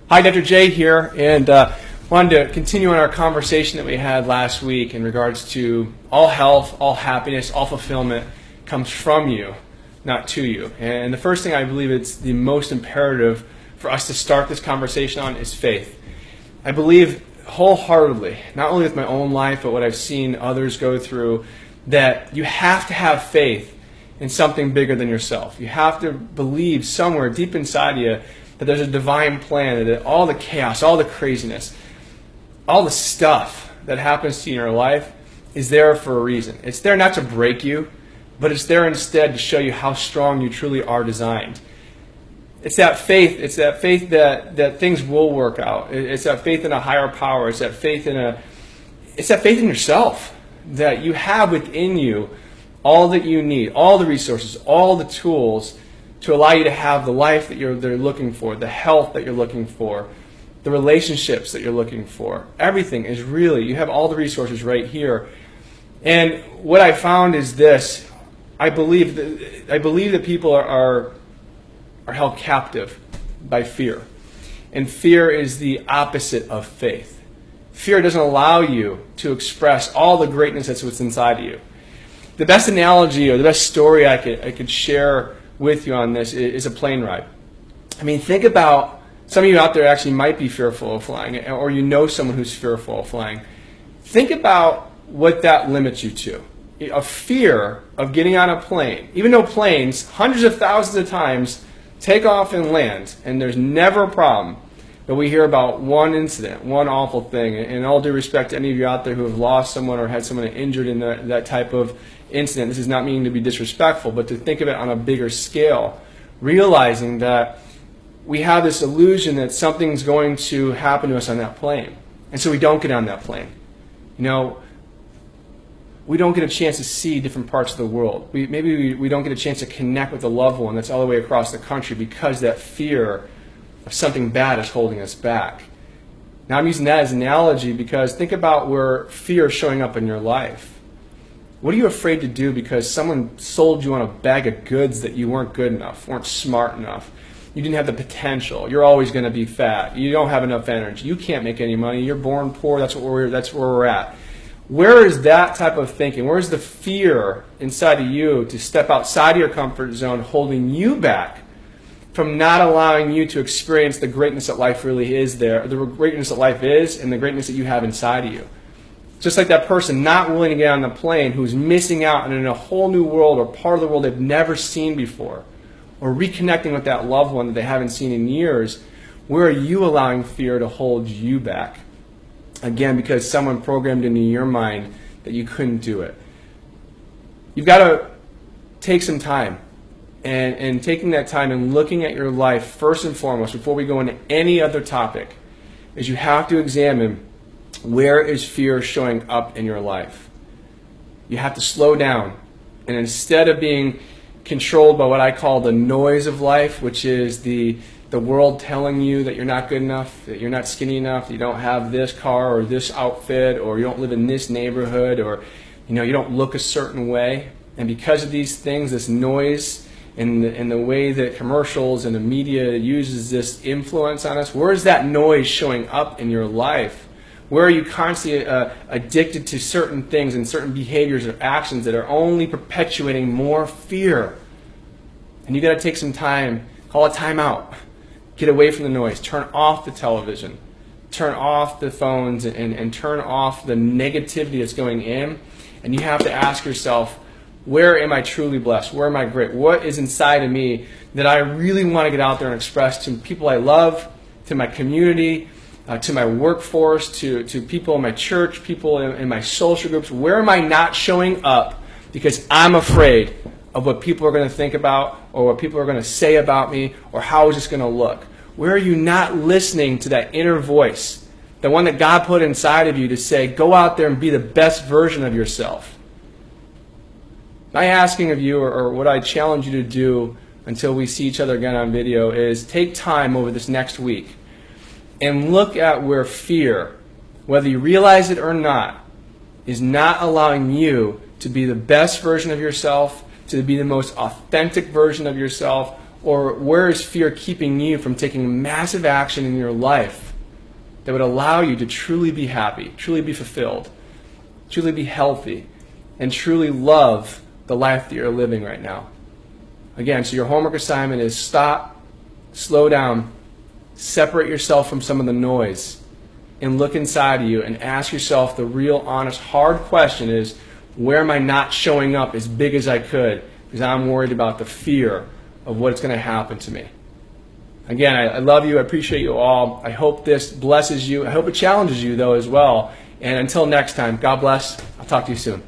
Hi, Dr. J here, and wanted to continue on our conversation that we had last week in regards to all health, all happiness, all fulfillment comes from you, not to you. And the first thing I believe it's the most imperative for us to start this conversation on is faith. I believe wholeheartedly, not only with my own life, but what I've seen others go through, that you have to have faith in something bigger than yourself. You have to believe somewhere deep inside you that there's a divine plan, that all the chaos, all the craziness, all the stuff that happens to you in your life is there for a reason. It's there not to break you, but it's there instead to show you how strong you truly are designed. It's that faith that things will work out. It's that faith in a higher power. It's that faith in yourself, that you have within you all that you need, all the resources, all the tools to allow you to have the life that you're looking for, the health that you're looking for, the relationships that you're looking for. Everything is really, you have all the resources right here. And what I found is this: I believe that people are held captive by fear. And fear is the opposite of faith. Fear doesn't allow you to express all the greatness that's what's inside of you. The best analogy or the best story I could share with you on this is a plane ride. I mean, think about, some of you out there actually might be fearful of flying, or you know someone who's fearful of flying. Think about what that limits you to. A fear of getting on a plane, even though planes, hundreds of thousands of times, take off and land, and there's never a problem. But we hear about one incident, one awful thing, and all due respect to any of you out there who have lost someone or had someone injured in that type of incident, this is not meaning to be disrespectful, but to think of it on a bigger scale, realizing that we have this illusion that something's going to happen to us on that plane, and so we don't get on that plane. You know, we don't get a chance to see different parts of the world. Maybe we don't get a chance to connect with a loved one that's all the way across the country because that fear of something bad is holding us back. Now I'm using that as an analogy because think about where fear is showing up in your life. What are you afraid to do because someone sold you on a bag of goods that you weren't good enough, weren't smart enough, you didn't have the potential, you're always going to be fat, you don't have enough energy, you can't make any money, you're born poor, that's where we're at. Where is that type of thinking? Where is the fear inside of you to step outside of your comfort zone holding you back from not allowing you to experience the greatness that life really is there, the greatness that life is, and the greatness that you have inside of you? Just like that person not willing to get on the plane who's missing out and in a whole new world or part of the world they've never seen before, or reconnecting with that loved one that they haven't seen in years, where are you allowing fear to hold you back? Again, because someone programmed into your mind that you couldn't do it. You've got to take some time. And taking that time and looking at your life first and foremost, before we go into any other topic, is you have to examine where is fear showing up in your life. You have to slow down. And instead of being controlled by what I call the noise of life, which is the world telling you that you're not good enough, that you're not skinny enough, that you don't have this car or this outfit, or you don't live in this neighborhood, or you don't look a certain way. And because of these things, this noise and the way that commercials and the media uses this influence on us, where is that noise showing up in your life? Where are you constantly addicted to certain things and certain behaviors or actions that are only perpetuating more fear? And you got to take some time, call a timeout. Get away from the noise. Turn off the television. Turn off the phones and turn off the negativity that's going in. And you have to ask yourself, where am I truly blessed? Where am I great? What is inside of me that I really want to get out there and express to people I love, to my community, to my workforce, to people in my church, people in my social groups? Where am I not showing up because I'm afraid of what people are going to think about, or what people are going to say about me, or how is this going to look? Where are you not listening to that inner voice, the one that God put inside of you to say, go out there and be the best version of yourself? My asking of you, or what I challenge you to do until we see each other again on video, is take time over this next week and look at where fear, whether you realize it or not, is not allowing you to be the best version of yourself, to be the most authentic version of yourself, Or where is fear keeping you from taking massive action in your life that would allow you to truly be happy, truly be fulfilled, truly be healthy, and truly love the life that you're living right now? Again, so your homework assignment is stop, slow down, separate yourself from some of the noise, and look inside of you and ask yourself the real, honest, hard question is, where am I not showing up as big as I could because I'm worried about the fear of what's going to happen to me? Again, I love you. I appreciate you all. I hope this blesses you. I hope it challenges you, though, as well. And until next time, God bless. I'll talk to you soon.